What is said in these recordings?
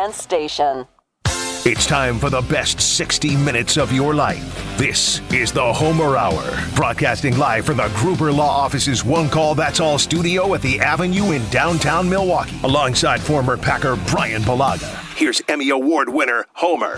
ESPN station. It's time for the best 60 minutes of your life. This is the Homer Hour, broadcasting live from the Gruber Law Office's One Call That's All studio at the Avenue in downtown Milwaukee, alongside former Packer Brian Balaga. Here's Emmy Award winner Homer.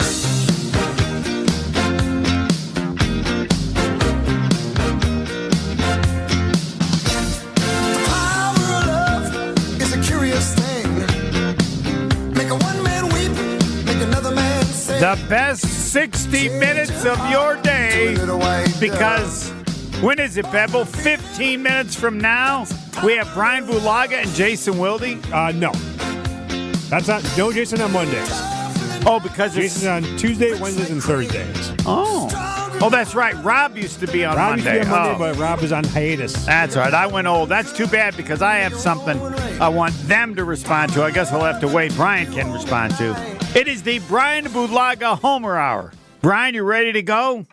The best 60 minutes of your day, because when is it, Pebble? 15 minutes from now, we have Brian Bulaga and Jason Wilde. No. That's not, no Jason on Mondays. Oh, because Jason's on Tuesday, Wednesdays, and Thursdays. Oh, that's right. Rob used to be on Rob Monday. Used to be on Monday, but Rob is on hiatus. That's right. I went old. That's too bad because I have something I want them to respond to. I guess I'll have to wait. Brian can respond to. It is the Brian Bulaga Homer Hour. Brian, you ready to go?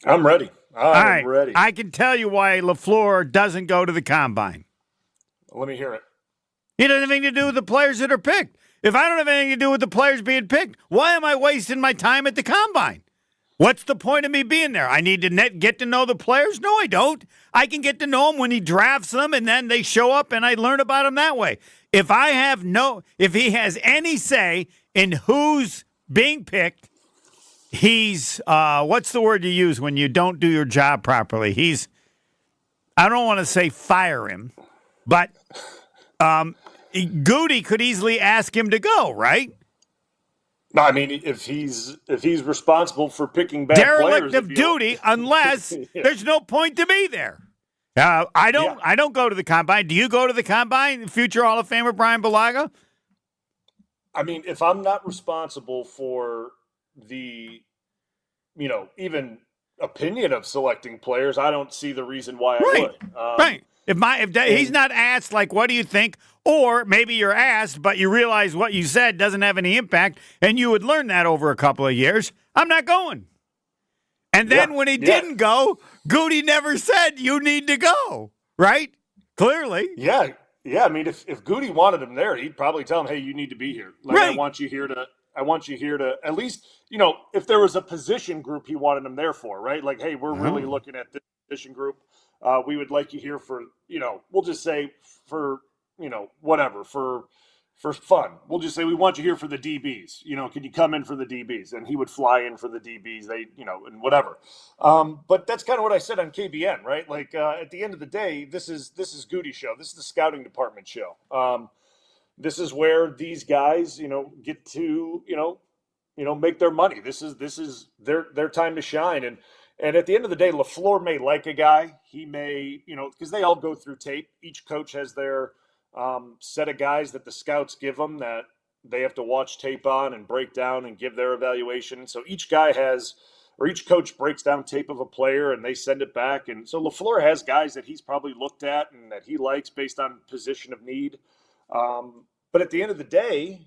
I'm ready. I'm ready. I can tell you why LaFleur doesn't go to the Combine. Let me hear it. It doesn't have anything to do with the players that are picked. If I don't have anything to do with the players being picked, why am I wasting my time at the Combine? What's the point of me being there? I need to get to know the players? No, I don't. I can get to know them when he drafts them, and then they show up, and I learn about them that way. If he has any say in who's being picked, he's what's the word you use when you don't do your job properly? I don't want to say fire him, but Goody could easily ask him to go, right? No, I mean if he's responsible for picking bad derelict players, of duty, unless there's no point to be there. I don't go to the Combine. Do you go to the Combine, future Hall of Famer Brian Bulaga? I mean, if I'm not responsible for the, even opinion of selecting players, I don't see the reason why I would. Right. If he's not asked, like, what do you think? Or maybe you're asked, but you realize what you said doesn't have any impact, and you would learn that over a couple of years. I'm not going. And then when he didn't go, Goody never said you need to go, right? Clearly. Yeah. I mean, if Goody wanted him there, he'd probably tell him, "Hey, you need to be here. Like, right. I want you here to at least, if there was a position group he wanted him there for, right? Like, hey, we're really looking at this position group. We would like you here for, we'll just say for, whatever, for fun. We'll just say we want you here for the DBs. Can you come in for the DBs?" And he would fly in for the DBs. And whatever. But that's kind of what I said on KBN, right? Like at the end of the day, this is Goody's show. This is the scouting department show. This is where these guys, get to, make their money. This is their time to shine. And at the end of the day, LaFleur may like a guy. He may, because they all go through tape. Each coach has their set of guys that the scouts give them that they have to watch tape on and break down and give their evaluation. So each coach breaks down tape of a player and they send it back. And so LaFleur has guys that he's probably looked at and that he likes based on position of need. But at the end of the day,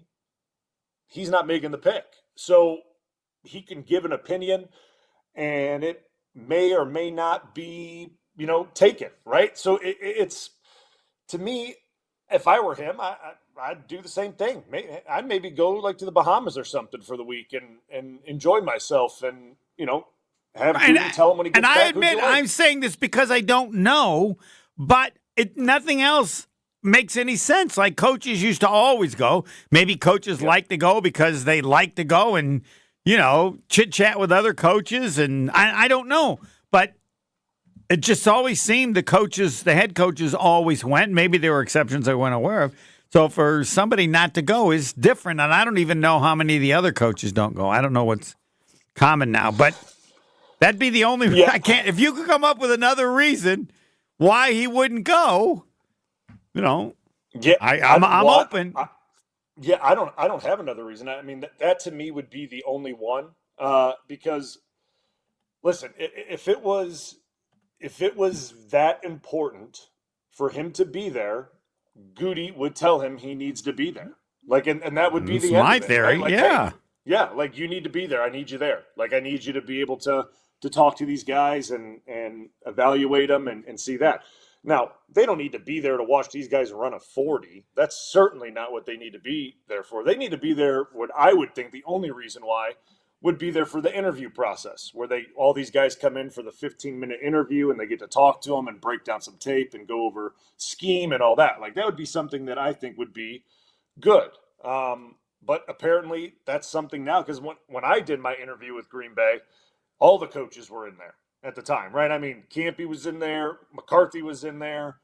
he's not making the pick. So he can give an opinion and it may or may not be, taken, right? So it's, to me, if I were him, I'd do the same thing. I'd maybe go like to the Bahamas or something for the week and enjoy myself and, have Goody tell him when he gets back. And I admit I'm saying this because I don't know, but nothing else makes any sense. Like coaches used to always go. Maybe coaches like to go because they like to go and, chit-chat with other coaches. And I don't know. But it just always seemed the head coaches always went. Maybe there were exceptions I wasn't aware of. So for somebody not to go is different. And I don't even know how many of the other coaches don't go. I don't know what's common now. But that'd be the only I can't. If you could come up with another reason why he wouldn't go, I'm open. I don't have another reason. I mean, that to me would be the only one. Because, listen, if it was that important for him to be there, Goody would tell him he needs to be there. Like, and that would be the end my of it, theory. right? Like, yeah. Hey, yeah. Like, you need to be there. I need you there. Like, I need you to be able to talk to these guys and evaluate them and see that. Now, they don't need to be there to watch these guys run a 40. That's certainly not what they need to be there for. They need to be there, what I would think the only reason why would be there for the interview process, where all these guys come in for the 15-minute interview and they get to talk to them and break down some tape and go over scheme and all that. Like, that would be something that I think would be good. But apparently that's something now, because when I did my interview with Green Bay, all the coaches were in there at the time, right? I mean, Campy was in there, McCarthy was in there,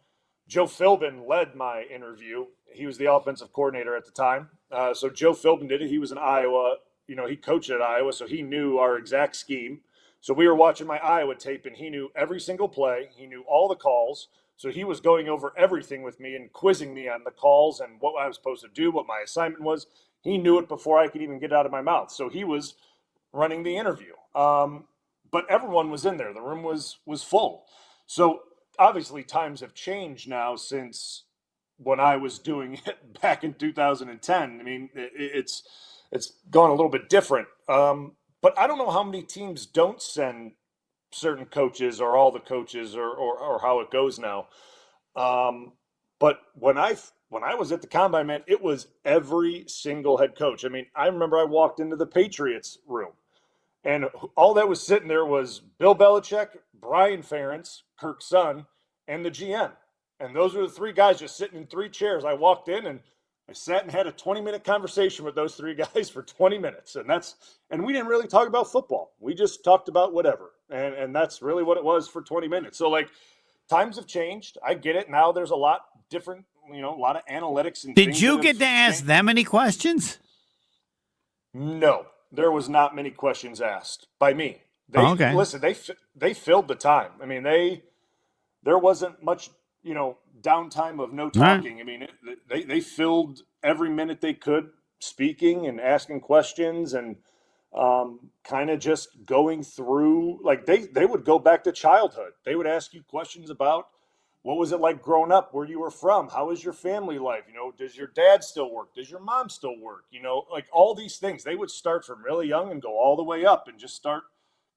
Joe Philbin led my interview. He was the offensive coordinator at the time. So Joe Philbin did it. He was in Iowa. He coached at Iowa, so he knew our exact scheme. So we were watching my Iowa tape, and he knew every single play. He knew all the calls. So he was going over everything with me and quizzing me on the calls and what I was supposed to do, what my assignment was. He knew it before I could even get it out of my mouth. So he was running the interview. But everyone was in there. The room was full. So obviously times have changed now since when I was doing it back in 2010. I mean, it's gone a little bit different. But I don't know how many teams don't send certain coaches or all the coaches or how it goes now. But when I was at the Combine, man, it was every single head coach. I mean, I remember I walked into the Patriots room, and all that was sitting there was Bill Belichick, Brian Ferentz, Kirk's son, and the GM. And those were the three guys just sitting in three chairs. I walked in and I sat and had a 20-minute conversation with those three guys for 20 minutes. And we didn't really talk about football. We just talked about whatever. And that's really what it was for 20 minutes. So, like, times have changed. I get it. Now there's a lot different, a lot of analytics and Did you get to ask them any questions? No. There was not many questions asked by me. Okay. Listen, they filled the time. I mean, there wasn't much, downtime of no talking. Right. I mean, they filled every minute they could speaking and asking questions and kind of just going through. Like, they would go back to childhood. They would ask you questions about what was it like growing up, where you were from, how is your family life, does your dad still work, does your mom still work, like all these things. They would start from really young and go all the way up and just start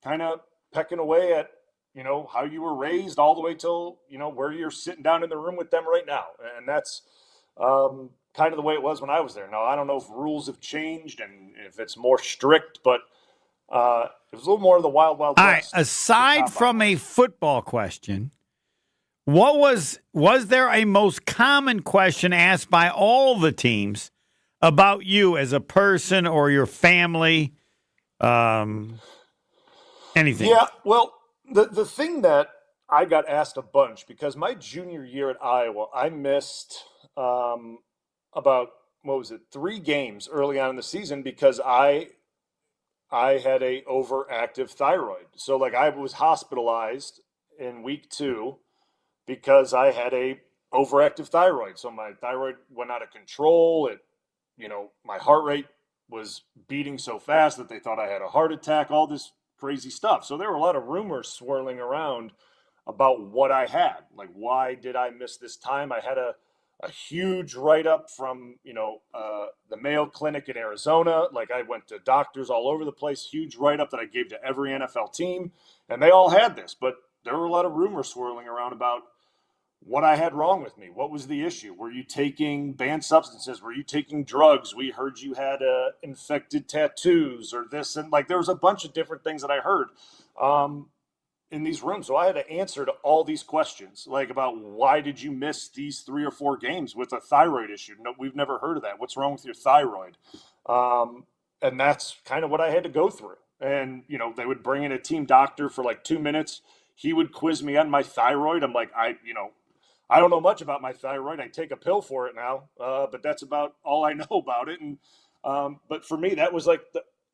kind of pecking away at how you were raised all the way till where you're sitting down in the room with them right now. And that's kind of the way it was when I was there. Now, I don't know if rules have changed and if it's more strict, but it was a little more of the wild west. All right, aside from a football question, what was there a most common question asked by all the teams about you as a person or your family? Anything? Yeah, well, the thing that I got asked a bunch, because my junior year at Iowa, I missed about, 3 games early on in the season because I had a overactive thyroid. So, like, I was hospitalized in week 2 because I had a overactive thyroid. So my thyroid went out of control. My heart rate was beating so fast that they thought I had a heart attack, all this crazy stuff. So there were a lot of rumors swirling around about what I had. Like, why did I miss this time? I had a huge write-up from, the Mayo Clinic in Arizona. Like, I went to doctors all over the place, huge write-up that I gave to every NFL team, and they all had this. But there were a lot of rumors swirling around about what I had wrong with me. What was the issue? Were you taking banned substances? Were you taking drugs? We heard you had infected tattoos or this. And, like, there was a bunch of different things that I heard in these rooms. So I had to answer to all these questions, like, about why did you miss these 3 or 4 games with a thyroid issue? No, we've never heard of that. What's wrong with your thyroid? And that's kind of what I had to go through. And, they would bring in a team doctor for like 2 minutes. He would quiz me on my thyroid. I'm like, I don't know much about my thyroid. I take a pill for it now, but that's about all I know about it. And but for me, that was like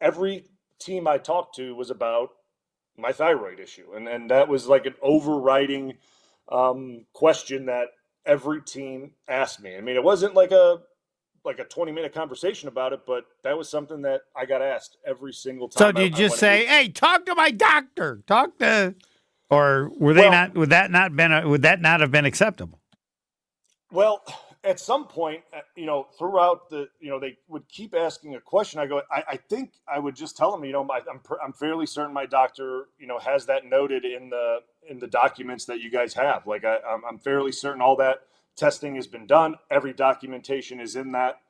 every team I talked to was about my thyroid issue, and that was like an overriding question that every team asked me. I mean, it wasn't like a 20-minute conversation about it, but that was something that I got asked every single time. So did you just say, "Hey, talk to my doctor"? Or were they not? Would that not have been acceptable? Well, at some point, throughout they would keep asking a question. I go, I think I would just tell them, I'm fairly certain my doctor, has that noted in the documents that you guys have. Like I'm fairly certain all that testing has been done. Every documentation is in that,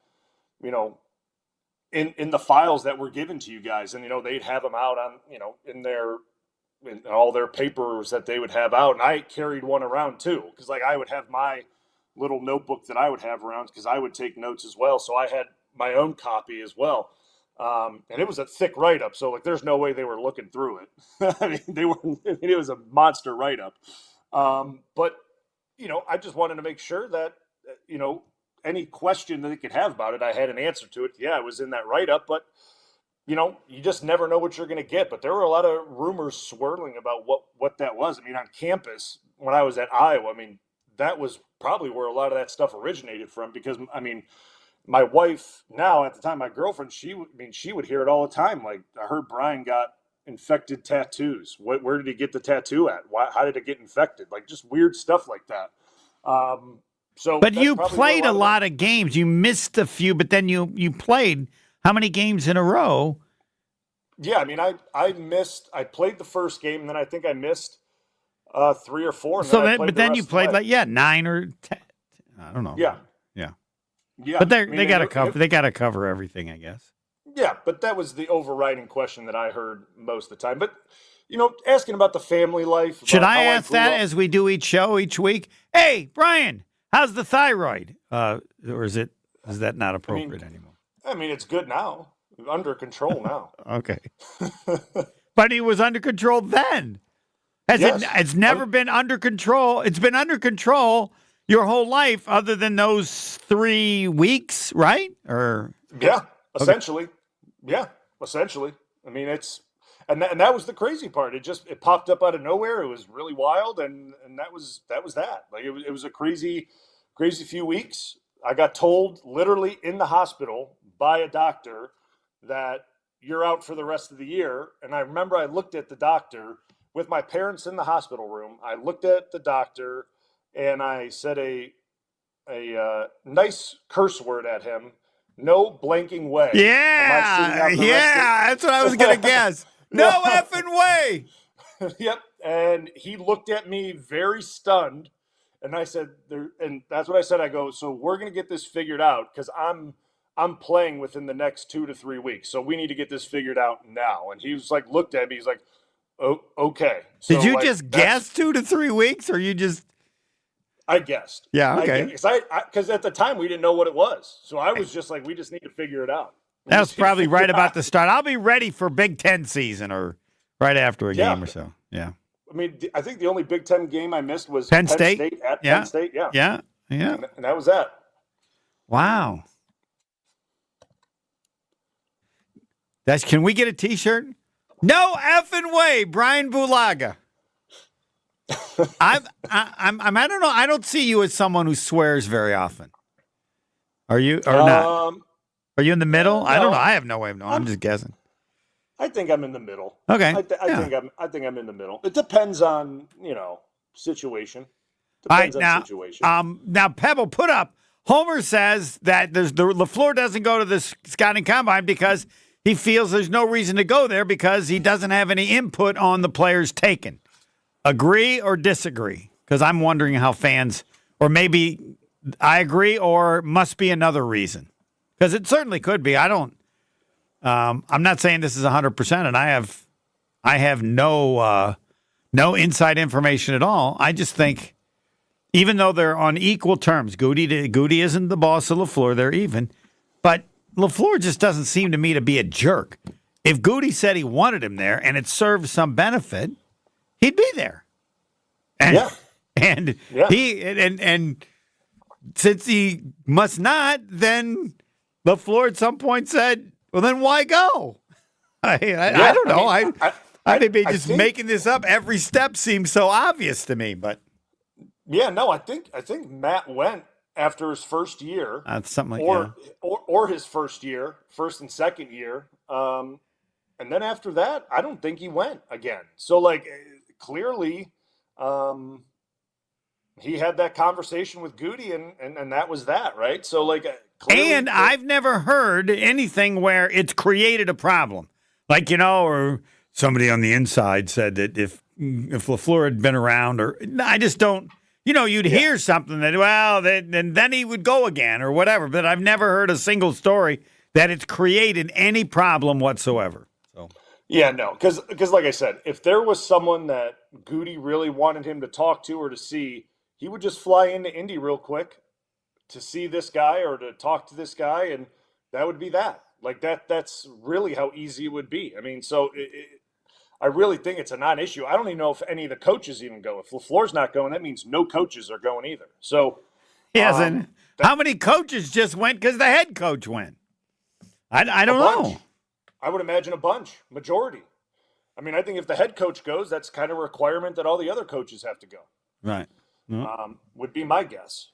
in the files that were given to you guys, and they'd have them out on, in all their papers that they would have out, and I carried one around too, because like I would have my little notebook that I would have around because I would take notes as well. So I had my own copy as well. And it was a thick write-up. So like, there's no way they were looking through it. I mean, it was a monster write-up. But I just wanted to make sure that, any question that they could have about it, I had an answer to it. Yeah, it was in that write-up, but you just never know what you're going to get. But there were a lot of rumors swirling about what that was. I mean, on campus when I was at Iowa, I mean, that was probably where a lot of that stuff originated from, because I mean, my wife now, at the time, my girlfriend, she would hear it all the time. Like, I heard Brian got infected tattoos. Where did he get the tattoo at? How did it get infected? Like, just weird stuff like that. But you played a lot of games. You missed a few, but then you played how many games in a row? Yeah, I mean, I played the first game, and then I think I missed 3 or 4. And But then you played 9 or 10. I don't know. Yeah. But they got to cover. They got to cover everything, I guess. Yeah, but that was the overriding question that I heard most of the time. But asking about the family life. Should I ask that as we do each show each week? Hey, Brian, how's the thyroid? Or is that not appropriate anymore? I mean, it's good now. Under control now. Okay. But he was under control then. It's never been under control. It's been under control your whole life, other than those 3 weeks, right? Essentially. Okay. Yeah, essentially. I mean, and that was the crazy part. It popped up out of nowhere. It was really wild, and that was that. Like it was a crazy few weeks. I got told literally in the hospital by a doctor that you're out for the rest of the year. And I remember I looked at the doctor with my parents in the hospital room. I looked at the doctor and I said a nice curse word at him. No blanking way. Yeah, that's what I was going to guess. No effing way. Yep. And he looked at me very stunned. And I said, and that's what I said. I go, so we're going to get this figured out, because I'm playing within the next 2 to 3 weeks. So we need to get this figured out now. And he was like, looked at me. He's like, oh, okay. So, did you just guess 2 to 3 weeks, or you just? I guessed. Yeah, okay. Because at the time we didn't know what it was. So I was just like, we just need to figure it out. That was probably right about the start. I'll be ready for Big Ten season, or right after a game or so. Yeah. I mean, I think the only Big Ten game I missed was Penn State at Penn State. Yeah. And that was that. Wow. Can we get a T-shirt? No effing way, Brian Bulaga. I don't know. I don't see you as someone who swears very often. Are you or not? Are you in the middle? No. I don't know. I have no way of knowing. I'm just guessing. I think I'm in the middle. Okay. I think I'm in the middle. It depends on, situation. Depends on situation. Now Pebble put up. Homer says that LaFleur doesn't go to the scouting combine because he feels there's no reason to go there because he doesn't have any input on the players taken. Agree or disagree? Because I'm wondering how fans, or maybe I agree, or must be another reason. Because it certainly could be. I'm not saying this is 100%, and I have no inside information at all. I just think, even though they're on equal terms, Goody isn't the boss of LaFleur. They're even, but LaFleur just doesn't seem to me to be a jerk. If Goody said he wanted him there and it served some benefit, he'd be there. And since he must not, then LaFleur at some point said, "Well, then why go?" I don't know. I may be just making this up. Every step seems so obvious to me, but I think Matt went after his first year, something like or his first and second year, and then after that, I don't think he went again. So clearly, he had that conversation with Goody, and that was that, right? So, like, clearly, And I've never heard anything where it's created a problem. Like, or somebody on the inside said that if LaFleur had been around, or I just don't, you'd hear something that, well, then he would go again or whatever. But I've never heard a single story that it's created any problem whatsoever. So. Yeah, no, because like I said, if there was someone that Goody really wanted him to talk to or to see, he would just fly into Indy real quick to see this guy or to talk to this guy, and that would be that. Like that's really how easy it would be. I mean, so I really think it's a non-issue. I don't even know if any of the coaches even go. If LaFleur's not going, that means no coaches are going either. So yes, and how many coaches just went because the head coach went? I don't know. I would imagine a bunch, majority. I mean, I think if the head coach goes, that's kind of a requirement that all the other coaches have to go. Right. Would be my guess.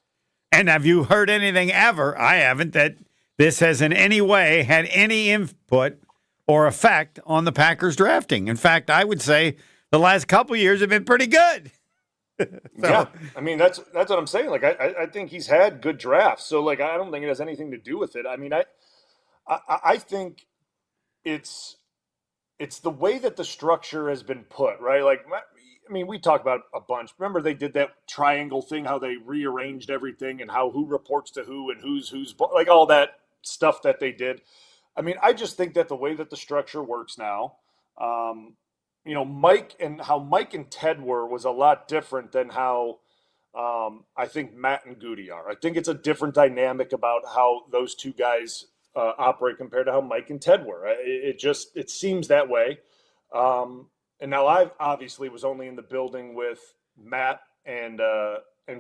And have you heard anything ever? I haven't, that this has in any way had any input or effect on the Packers drafting. In fact, I would say the last couple of years have been pretty good. Yeah, I mean, that's what I'm saying. Like, I think he's had good drafts. So, like, I don't think it has anything to do with it. I mean, I think it's the way that the structure has been put, right? Like, I mean, we talk about a bunch. Remember they did that triangle thing, how they rearranged everything and who reports to who and who's like all that stuff that they did. I mean, I just think that the way that the structure works now, Mike and Ted was a lot different than how I think Matt and Goody are. I think it's a different dynamic about how those two guys operate compared to how Mike and Ted were. It seems that way. And now I obviously was only in the building with Matt and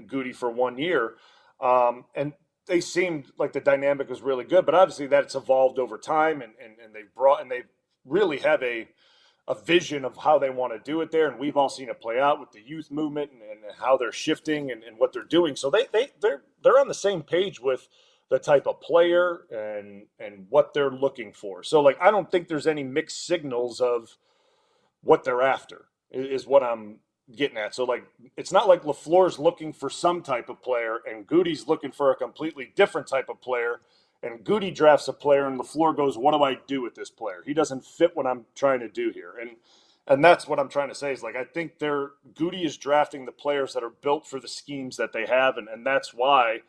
Goody for 1 year. And they seemed like the dynamic was really good, but obviously that's evolved over time and they really have a vision of how they want to do it there. And we've all seen it play out with the youth movement and how they're shifting and what they're doing. So they're on the same page with the type of player and what they're looking for. So, like, I don't think there's any mixed signals of what they're after is what I'm getting at. So, like, it's not like LaFleur's looking for some type of player and Goody's looking for a completely different type of player, and Goody drafts a player and LaFleur goes, what do I do with this player? He doesn't fit what I'm trying to do here. And that's what I'm trying to say is, like, I think Goody is drafting the players that are built for the schemes that they have, and that's why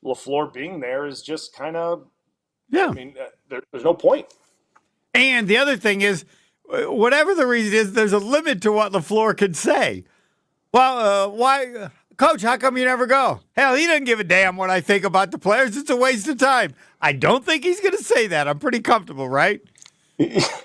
LaFleur being there is just kind of, yeah. I mean, there's no point. And the other thing is, whatever the reason is, there's a limit to what LaFleur could say. Well, why, Coach, how come you never go? Hell, he doesn't give a damn what I think about the players. It's a waste of time. I don't think he's going to say that. I'm pretty comfortable, right?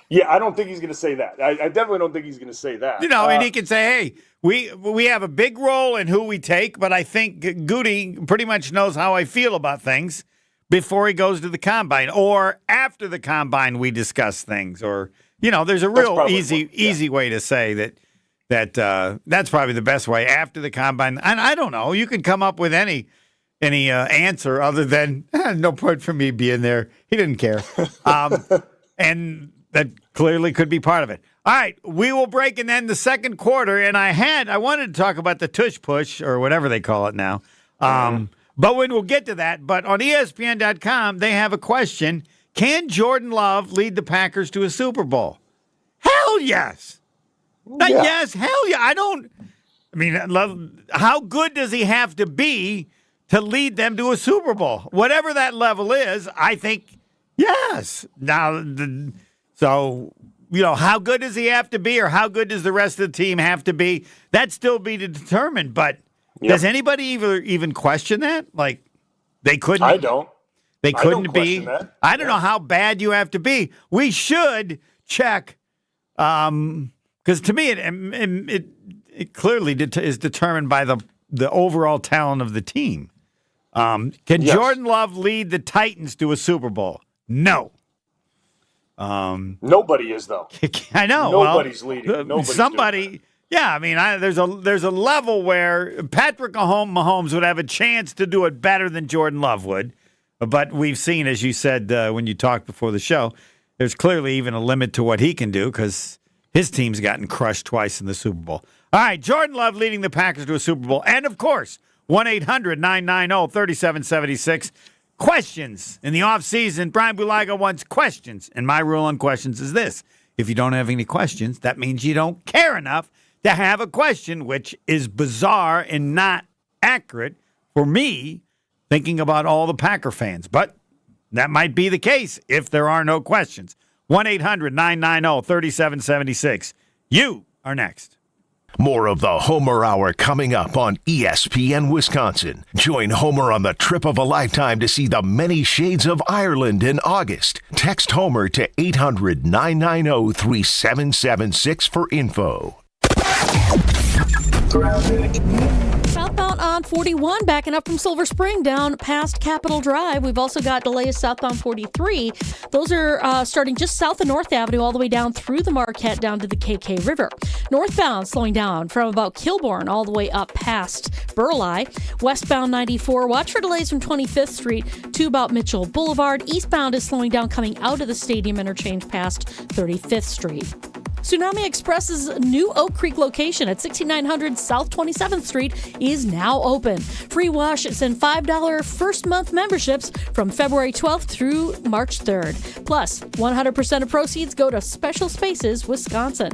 Yeah, I don't think he's going to say that. I definitely don't think he's going to say that. And he can say, hey, we have a big role in who we take, but I think Goody pretty much knows how I feel about things before he goes to the combine, or after the combine we discuss things, or there's a real easy way to say that's probably the best way after the combine. And I don't know, you can come up with any answer other than no point for me being there. He didn't care, and that clearly could be part of it. All right, we will break and end the second quarter. And I wanted to talk about the Tush push or whatever they call it now. But we'll get to that. But on ESPN.com, they have a question. Can Jordan Love lead the Packers to a Super Bowl? Hell yes. Not yes, hell yeah. How good does he have to be to lead them to a Super Bowl? Whatever that level is, I think yes. Now, how good does he have to be, or how good does the rest of the team have to be? That's still be determined. But does anybody even question that? Like, they couldn't. I don't. They couldn't be. That. I don't know how bad you have to be. We should check, because to me it clearly is determined by the overall talent of the team. Can Jordan Love lead the Titans to a Super Bowl? No. Nobody is, though. I know. Nobody's leading. Nobody's somebody. Yeah, I mean, there's a level where Patrick Mahomes would have a chance to do it better than Jordan Love would. But we've seen, as you said when you talked before the show, there's clearly even a limit to what he can do because his team's gotten crushed twice in the Super Bowl. All right, Jordan Love leading the Packers to a Super Bowl. And, of course, 1-800-990-3776. Questions. In the offseason, Brian Bulaga wants questions. And my rule on questions is this. If you don't have any questions, that means you don't care enough to have a question, which is bizarre and not accurate for me, thinking about all the Packer fans. But that might be the case if there are no questions. 1-800-990-3776. You are next. More of the Homer Hour coming up on ESPN Wisconsin. Join Homer on the trip of a lifetime to see the many shades of Ireland in August. Text Homer to 800-990-3776 for info. Southbound on 41, backing up from Silver Spring down past Capitol Drive. We've also got delays southbound 43. Those are starting just south of North Avenue all the way down through the Marquette down to the KK River. Northbound slowing down from about Kilbourne all the way up past Burleigh. Westbound 94, watch for delays from 25th Street to about Mitchell Boulevard. Eastbound is slowing down coming out of the Stadium interchange past 35th Street. Tsunami Express's new Oak Creek location at 6900 South 27th Street is now open. Free washes and $5 first month memberships from February 12th through March 3rd. Plus, 100% of proceeds go to Special Spaces Wisconsin.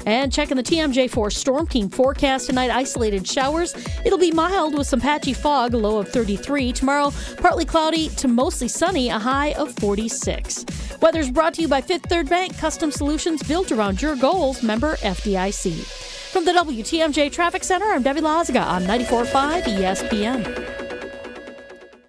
And checking the TMJ4 Storm Team forecast tonight, isolated showers. It'll be mild with some patchy fog, a low of 33. Tomorrow, partly cloudy to mostly sunny, a high of 46. Weather's brought to you by Fifth Third Bank, custom solutions built around your goals, member FDIC. From the WTMJ Traffic Center, I'm Debbie Lazaga on 94.5 ESPN.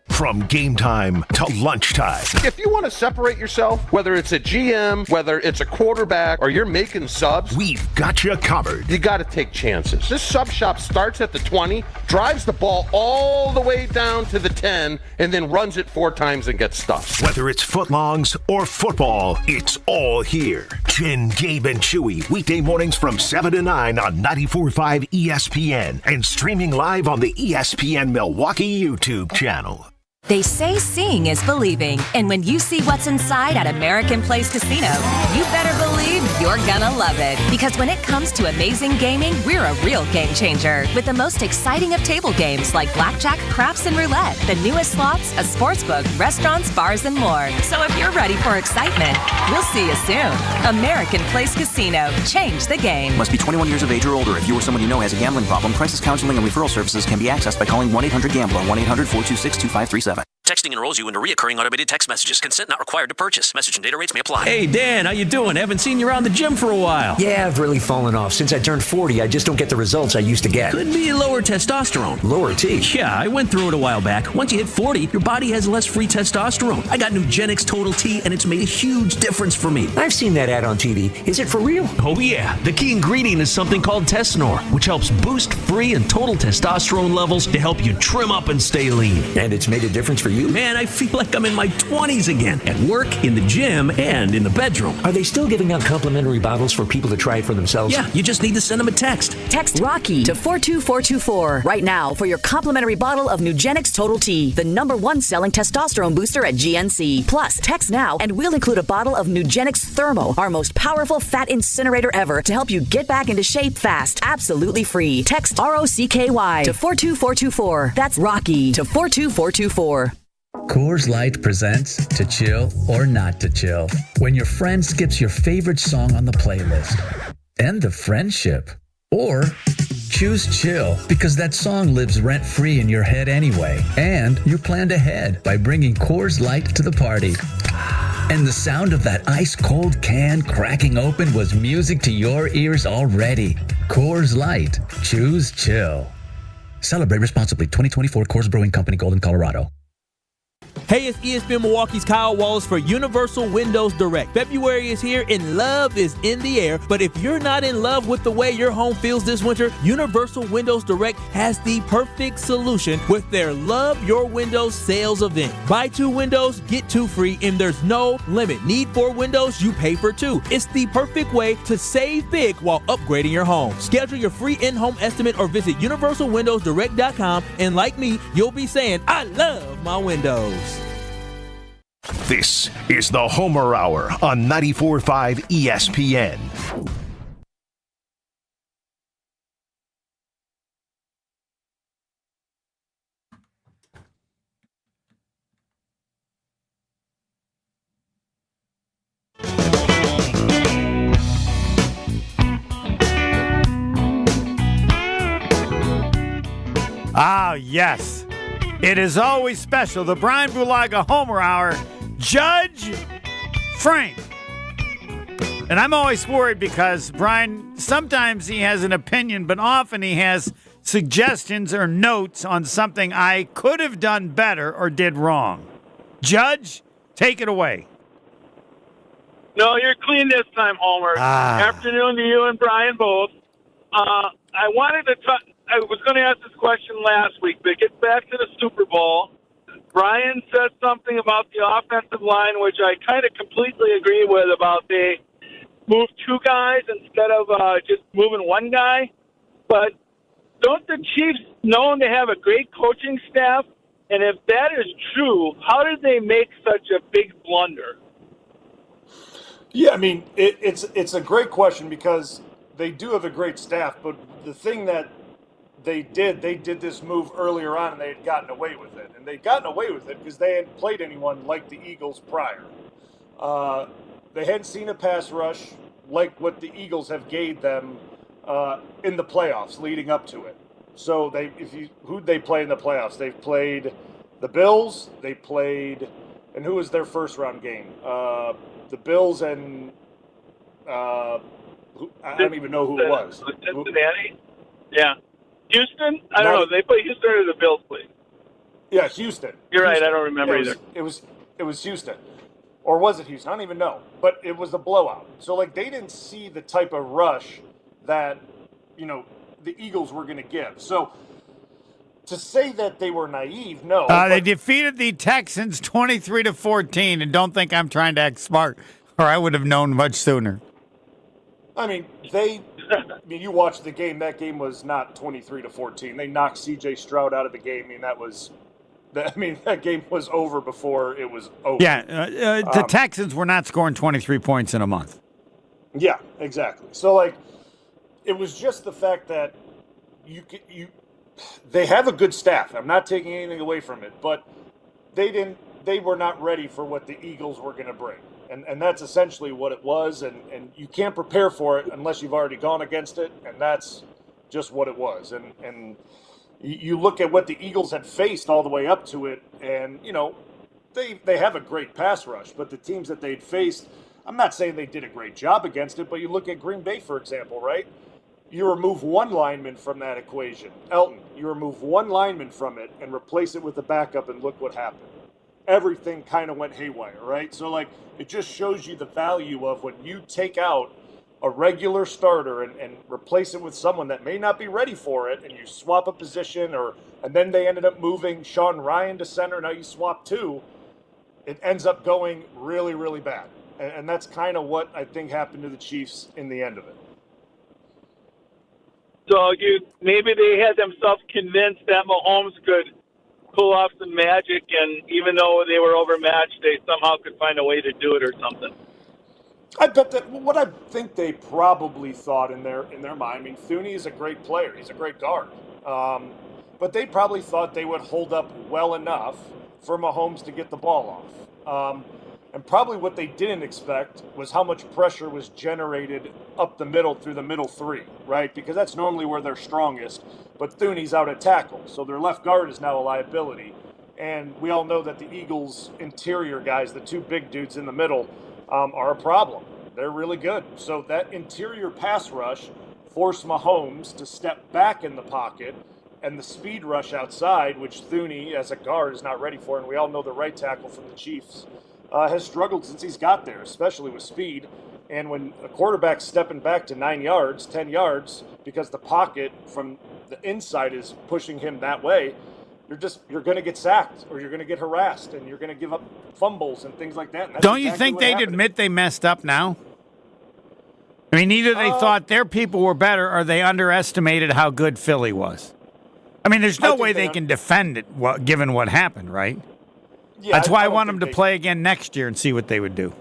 From game time to lunchtime. If you want to separate yourself, whether it's a GM, whether it's a quarterback, or you're making subs, We've got you covered. you got to take chances. This sub shop starts at the 20, drives the ball all the way down to the 10, and then runs it 4 times and gets stuffed. Whether it's footlongs or football, it's all here. Jen, Gabe, and Chewy, weekday mornings from 7 to 9 on 94.5 ESPN and streaming live on the ESPN Milwaukee YouTube channel. They say seeing is believing, and when you see what's inside at American Place Casino, you better believe you're gonna love it. Because when it comes to amazing gaming, we're a real game changer. With the most exciting of table games like blackjack, craps, and roulette, the newest slots, a sportsbook, restaurants, bars, and more. So if you're ready for excitement, we'll see you soon. American Place Casino. Change the game. Must be 21 years of age or older. If you or someone you know has a gambling problem, crisis counseling and referral services can be accessed by calling 1-800-GAMBLER, 1-800-426-2537. Texting enrolls you into recurring automated text messages. Consent not required to purchase. Message and data rates may apply. Hey, Dan, how you doing? Haven't seen you around the gym for a while. Yeah, I've really fallen off. Since I turned 40, I just don't get the results I used to get. Could be lower testosterone. Lower T? Yeah, I went through it a while back. Once you hit 40, your body has less free testosterone. I got Nugenix Total T, and it's made a huge difference for me. I've seen that ad on TV. Is it for real? Oh, yeah. The key ingredient is something called Tesnor, which helps boost free and total testosterone levels to help you trim up and stay lean. And it's made a difference for you? Man, I feel like I'm in my 20s again. At work, in the gym, and in the bedroom. Are they still giving out complimentary bottles for people to try it for themselves? Yeah, you just need to send them a text. Text Rocky to 42424 right now for your complimentary bottle of Nugenix Total T, the #1 selling testosterone booster at GNC. Plus, text now and we'll include a bottle of Nugenix Thermo, our most powerful fat incinerator ever, to help you get back into shape fast. Absolutely free. Text ROCKY to 42424. That's Rocky to 42424. Coors Light presents To Chill or Not to Chill. When your friend skips your favorite song on the playlist. End the friendship. Or choose chill because that song lives rent-free in your head anyway. And you planned ahead by bringing Coors Light to the party. And the sound of that ice-cold can cracking open was music to your ears already. Coors Light. Choose chill. Celebrate responsibly. 2024 Coors Brewing Company, Golden, Colorado. Hey, it's ESPN Milwaukee's Kyle Wallace for Universal Windows Direct. February is here and love is in the air, but if you're not in love with the way your home feels this winter, Universal Windows Direct has the perfect solution with their Love Your Windows sales event. Buy 2 windows, get 2 free, and there's no limit. Need 4 windows, you pay for 2. It's the perfect way to save big while upgrading your home. Schedule your free in-home estimate or visit universalwindowsdirect.com, and like me, you'll be saying, I love my windows. This is the Homer Hour on 94.5 ESPN. Ah, yes. It is always special. The Brian Bulaga Homer Hour. Judge Frank. And I'm always worried because Brian, sometimes he has an opinion, but often he has suggestions or notes on something I could have done better or did wrong. Judge, take it away. No, you're clean this time, Homer. Afternoon to you and Brian both. I wanted to talk. I was going to ask this question last week, but it gets back to the Super Bowl. Brian said something about the offensive line, which I kind of completely agree with, about they move two guys instead of just moving one guy. But don't the Chiefs known to have a great coaching staff? And if that is true, how did they make such a big blunder? Yeah, I mean, it's a great question because they do have a great staff, but the thing that they did this move earlier on and they had gotten away with it. And they'd gotten away with it because they hadn't played anyone like the Eagles prior. They hadn't seen a pass rush like what the Eagles have gave them in the playoffs leading up to it. So who'd they play in the playoffs? They've played the Bills. They played, and who was their first round game? The Bills and I don't even know who it was. Cincinnati? Yeah. Houston? I don't know. They play Houston or the Bills play? Yeah, Houston. You're Houston. right. I don't remember either. It was Houston. Or was it Houston? I don't even know. But it was a blowout. So, they didn't see the type of rush that, the Eagles were going to give. So, to say that they were naive, no. They defeated the Texans 23-14, and don't think I'm trying to act smart, or I would have known much sooner. I mean, you watched the game. That game was not 23-14. They knocked C.J. Stroud out of the game. That game was over before it was over. Yeah, the Texans were not scoring 23 points in a month. Yeah, exactly. So, it was just the fact that they have a good staff. I'm not taking anything away from it, but they were not ready for what the Eagles were going to bring. And that's essentially what it was, and you can't prepare for it unless you've already gone against it, and that's just what it was. And you look at what the Eagles had faced all the way up to it, and, they have a great pass rush, but the teams that they'd faced, I'm not saying they did a great job against it, but you look at Green Bay, for example, right? You remove one lineman from that equation, Elton, you remove one lineman from it and replace it with a backup, and look what happened. Everything kind of went haywire, right? So, it just shows you the value of when you take out a regular starter and replace it with someone that may not be ready for it, and you swap a position, and then they ended up moving Sean Ryan to center, now you swap two, it ends up going really, really bad. And that's kind of what I think happened to the Chiefs in the end of it. So maybe they had themselves convinced that Mahomes could pull off some magic, and even though they were overmatched, they somehow could find a way to do it or something. I bet that what I think they probably thought in their mind. I mean, Thuney is a great player; he's a great guard. But they probably thought they would hold up well enough for Mahomes to get the ball off. And probably what they didn't expect was how much pressure was generated up the middle through the middle three, right? Because that's normally where they're strongest. But Thuney's out at tackle, so their left guard is now a liability. And we all know that the Eagles' interior guys, the two big dudes in the middle, are a problem. They're really good. So that interior pass rush forced Mahomes to step back in the pocket, and the speed rush outside, which Thuney, as a guard, is not ready for. And we all know the right tackle from the Chiefs has struggled since he's got there, especially with speed. And when a quarterback's stepping back to 9 yards, 10 yards, because the pocket from the inside is pushing him that way, you're going to get sacked, or you're going to get harassed, and you're going to give up fumbles and things like that. And that's Don't you exactly think what they'd happened. admit they messed up now? I mean, either they thought their people were better, or they underestimated how good Philly was. I mean, there's no way they can defend it, given what happened, right? Yeah, That's why I don't want think them to they- play again next year and see what they would do.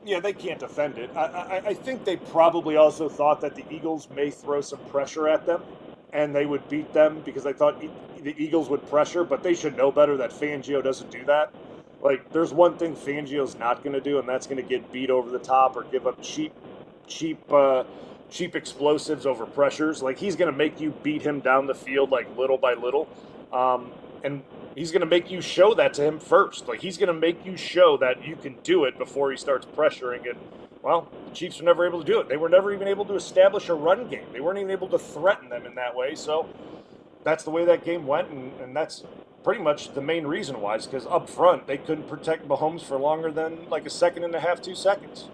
Yeah, they can't defend it. I think they probably also thought that the Eagles may throw some pressure at them, and they would beat them because they thought the Eagles would pressure, but they should know better that Fangio doesn't do that. There's one thing Fangio's not going to do, and that's going to get beat over the top or give up cheap cheap explosives over pressures. Like, he's going to make you beat him down the field, like, little by little. And he's going to make you show that to him first. Like, he's going to make you show that you can do it before he starts pressuring it. Well, the Chiefs were never able to do it. They were never even able to establish a run game. They weren't even able to threaten them in that way. So that's the way that game went, and that's pretty much the main reason why, is because up front they couldn't protect Mahomes for longer than like a second and a half, 2 seconds.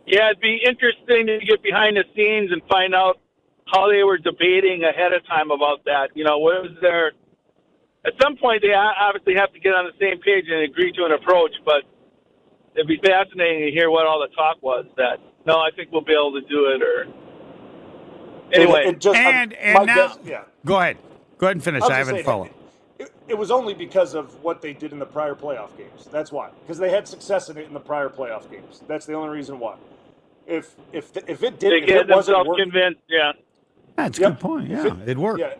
Yeah, it'd be interesting to get behind the scenes and find out how they were debating ahead of time about that. You know, what was their... At some point, they obviously have to get on the same page and agree to an approach, but it'd be fascinating to hear what all the talk was. That, no, I think we'll be able to do it, or... Anyway. And now... Yeah. Go ahead. Go ahead and finish. I haven't followed. It was only because of what they did in the prior playoff games. That's why. Because they had success in it in the prior playoff games. That's the only reason why. If it didn't, they get themselves convinced, yeah. That's a good point. Yeah, it worked. Yeah,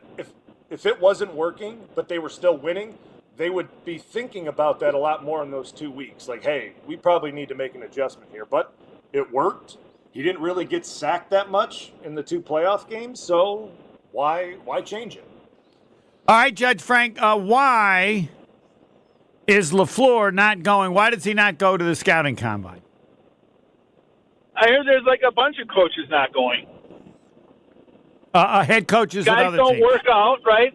if it wasn't working, but they were still winning, they would be thinking about that a lot more in those 2 weeks. Like, hey, we probably need to make an adjustment here. But it worked. He didn't really get sacked that much in the 2 playoff games, so why change it? All right, Judge Frank, why is LaFleur not going? Why does he not go to the scouting combine? I heard there's like a bunch of coaches not going. Head coaches guys at other don't teams. work out, right?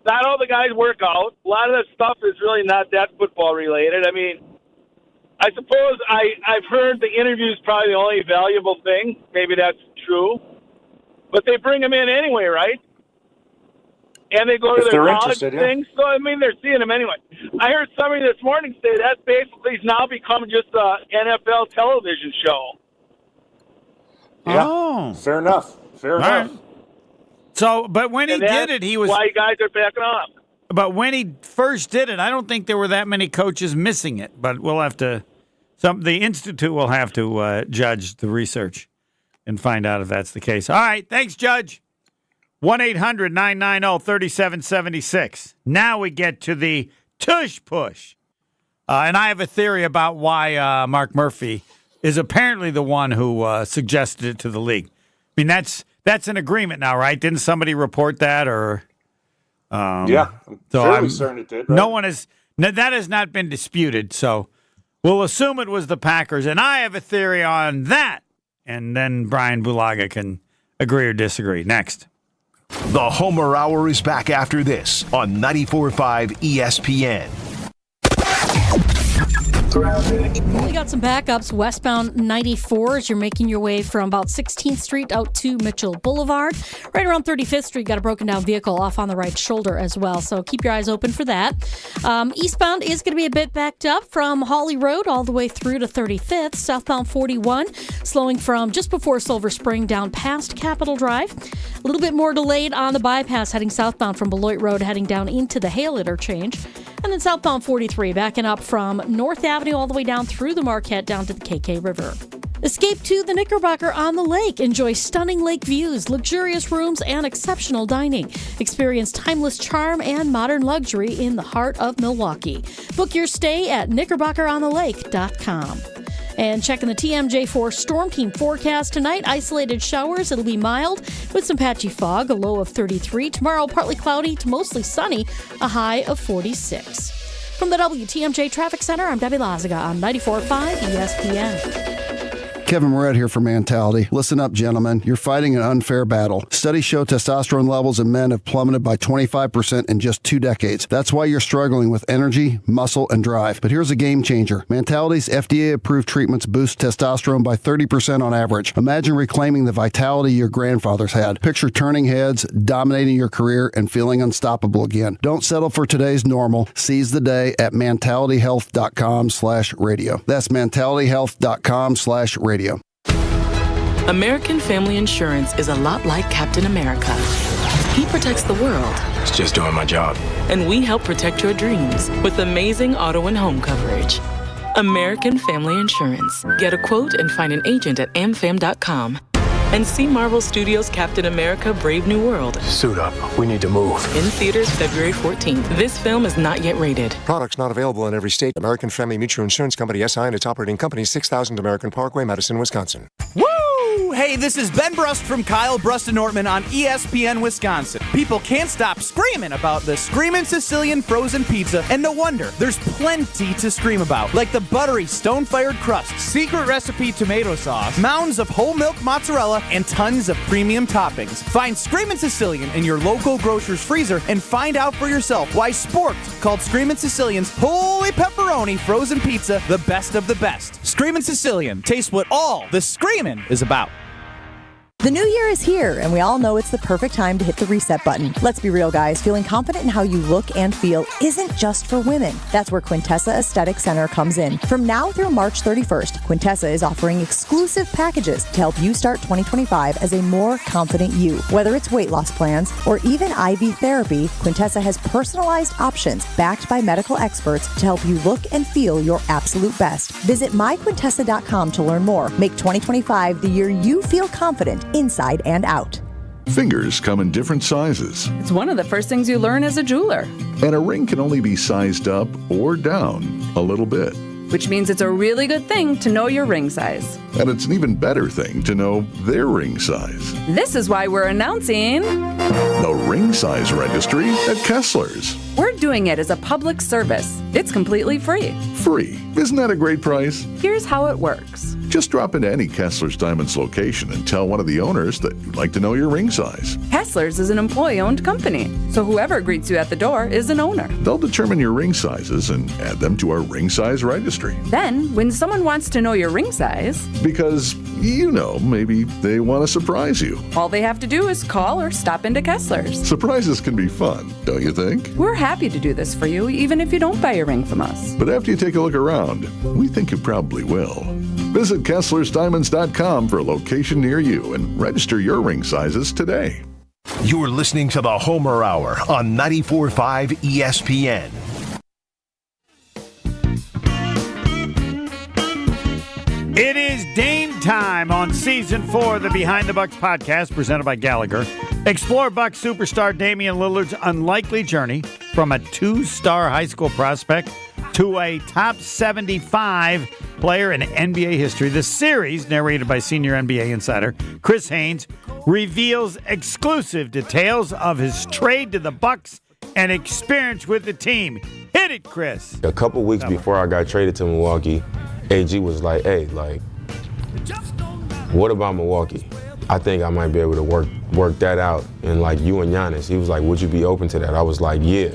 Not all the guys work out. A lot of that stuff is really not that football related. I mean, I suppose I've heard the interview's probably the only valuable thing. Maybe that's true. But they bring them in anyway, right? And they go to their college things. So, I mean, they're seeing them anyway. I heard somebody this morning say that basically has now become just an NFL television show. Yeah, fair enough. Fair enough. Right. So, but when he did it, he was... why guys are backing off. But when he first did it, I don't think there were that many coaches missing it. But we'll have to... the Institute will have to judge the research and find out if that's the case. All right. Thanks, Judge. 1-800-990-3776. Now we get to the Tush push. And I have a theory about why Mark Murphy is apparently the one who suggested it to the league. I mean, that's an agreement now, right? Didn't somebody report that? Or yeah, I'm fairly certain it did. Right? No one has. That has not been disputed, so we'll assume it was the Packers. And I have a theory on that. And then Brian Bulaga can agree or disagree. Next. The Homer Hour is back after this on 94.5 ESPN. We got some backups westbound 94 as you're making your way from about 16th Street out to Mitchell Boulevard. Right around 35th Street, got a broken down vehicle off on the right shoulder as well, so keep your eyes open for that. Eastbound is going to be a bit backed up from Hawley Road all the way through to 35th. Southbound 41 slowing from just before Silver Spring down past Capitol Drive. A little bit more delayed on the bypass heading southbound from Beloit Road heading down into the Hale interchange. And then southbound 43 backing up from North Avenue all the way down through the Marquette down to the KK River. Escape to the Knickerbocker on the lake. Enjoy stunning lake views, luxurious rooms, and exceptional dining. Experience timeless charm and modern luxury in the heart of Milwaukee. Book your stay at knickerbockeronthelake.com. And checking the TMJ4 Storm Team forecast tonight. Isolated showers. It'll be mild with some patchy fog, a low of 33. Tomorrow, partly cloudy to mostly sunny, a high of 46. From the WTMJ Traffic Center, I'm Debbie Lazaga on 94.5 ESPN. Kevin Moret here for Mentality. Listen up, gentlemen. You're fighting an unfair battle. Studies show testosterone levels in men have plummeted by 25% in just 2 decades. That's why you're struggling with energy, muscle, and drive. But here's a game changer. Mentality's FDA-approved treatments boost testosterone by 30% on average. Imagine reclaiming the vitality your grandfathers had. Picture turning heads, dominating your career, and feeling unstoppable again. Don't settle for today's normal. Seize the day at mentalityhealth.com/radio. That's mentalityhealth.com/radio. American Family Insurance is a lot like Captain America. He protects the world. It's just doing my job. And we help protect your dreams with amazing auto and home coverage. American Family Insurance. Get a quote and find an agent at amfam.com. And see Marvel Studios' Captain America: Brave New World. Suit up. We need to move. In theaters February 14th. This film is not yet rated. Products not available in every state. American Family Mutual Insurance Company, SI, and its operating company, 6000 American Parkway, Madison, Wisconsin. Woo! Hey, this is Ben Brust from Kyle Brust and Nortman on ESPN Wisconsin. People can't stop screaming about the Screamin' Sicilian frozen pizza, and no wonder. There's plenty to scream about, like the buttery stone-fired crust, secret recipe tomato sauce, mounds of whole milk mozzarella, and tons of premium toppings. Find Screamin' Sicilian in your local grocer's freezer and find out for yourself why Sport called Screamin' Sicilian's Holy Pepperoni frozen pizza the best of the best. Screamin' Sicilian, taste what all the screamin' is about. The new year is here, and we all know it's the perfect time to hit the reset button. Let's be real, guys. Feeling confident in how you look and feel isn't just for women. That's where Quintessa Aesthetic Center comes in. From now through March 31st, Quintessa is offering exclusive packages to help you start 2025 as a more confident you. Whether it's weight loss plans or even IV therapy, Quintessa has personalized options backed by medical experts to help you look and feel your absolute best. Visit myquintessa.com to learn more. Make 2025 the year you feel confident inside and out. Fingers come in different sizes. It's one of the first things you learn as a jeweler. And a ring can only be sized up or down a little bit. Which means it's a really good thing to know your ring size. And it's an even better thing to know their ring size. This is why we're announcing the Ring Size Registry at Kessler's. We're doing it as a public service. It's completely free. Free. Isn't that a great price? Here's how it works. Just drop into any Kessler's Diamonds location and tell one of the owners that you'd like to know your ring size. Kessler's is an employee-owned company, so whoever greets you at the door is an owner. They'll determine your ring sizes and add them to our Ring Size Registry. Then, when someone wants to know your ring size... Because, maybe they want to surprise you. All they have to do is call or stop into Kessler's. Surprises can be fun, don't you think? We're happy to do this for you, even if you don't buy a ring from us. But after you take a look around, we think you probably will. Visit KesslersDiamonds.com for a location near you and register your ring sizes today. You're listening to the Homer Hour on 94.5 ESPN. It is Dame time on Season 4 of the Behind the Bucks podcast presented by Gallagher. Explore Bucks superstar Damian Lillard's unlikely journey from a 2-star high school prospect to a top 75 player in NBA history. The series, narrated by senior NBA insider Chris Haynes, reveals exclusive details of his trade to the Bucks and experience with the team. Hit it, Chris. A couple weeks before I got traded to Milwaukee, AG was like, hey, what about Milwaukee? I think I might be able to work that out. And you and Giannis, he was like, would you be open to that? I was like, yeah.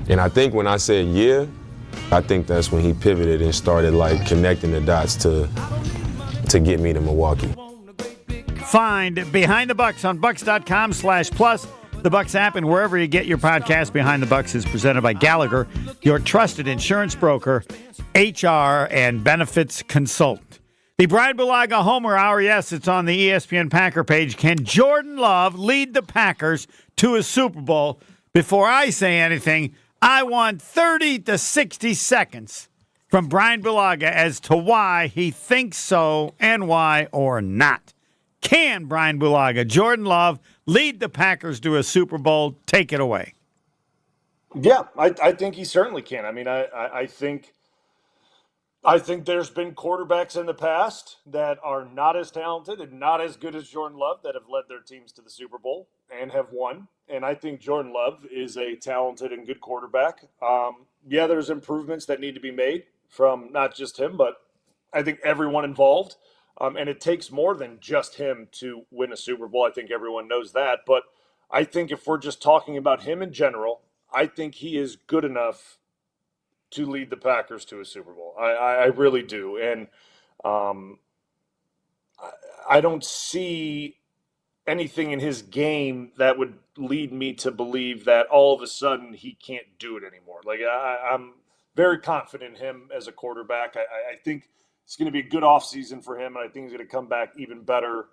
And I think when I said yeah, I think that's when he pivoted and started connecting the dots to get me to Milwaukee. Find Behind the Bucks on Bucks.com/plus, the Bucks app, and wherever you get your podcast. Behind the Bucks is presented by Gallagher, your trusted insurance broker, HR, and benefits consultant. The Brian Bulaga Homer Hour, yes, it's on the ESPN Packer page. Can Jordan Love lead the Packers to a Super Bowl? Before I say anything, I want 30 to 60 seconds from Brian Bulaga as to why he thinks so and why or not. Can Brian Bulaga, Jordan Love, lead the Packers to a Super Bowl? Take it away. Yeah, I think he certainly can. I mean, I think there's been quarterbacks in the past that are not as talented and not as good as Jordan Love that have led their teams to the Super Bowl and have won. And I think Jordan Love is a talented and good quarterback. Yeah, there's improvements that need to be made from not just him, but I think everyone involved. And it takes more than just him to win a Super Bowl. I think everyone knows that. But I think if we're just talking about him in general, I think he is good enough to lead the Packers to a Super Bowl. I really do. And I don't see anything in his game that would lead me to believe that all of a sudden he can't do it anymore. I'm very confident in him as a quarterback. I think it's going to be a good offseason for him, and I think he's going to come back even better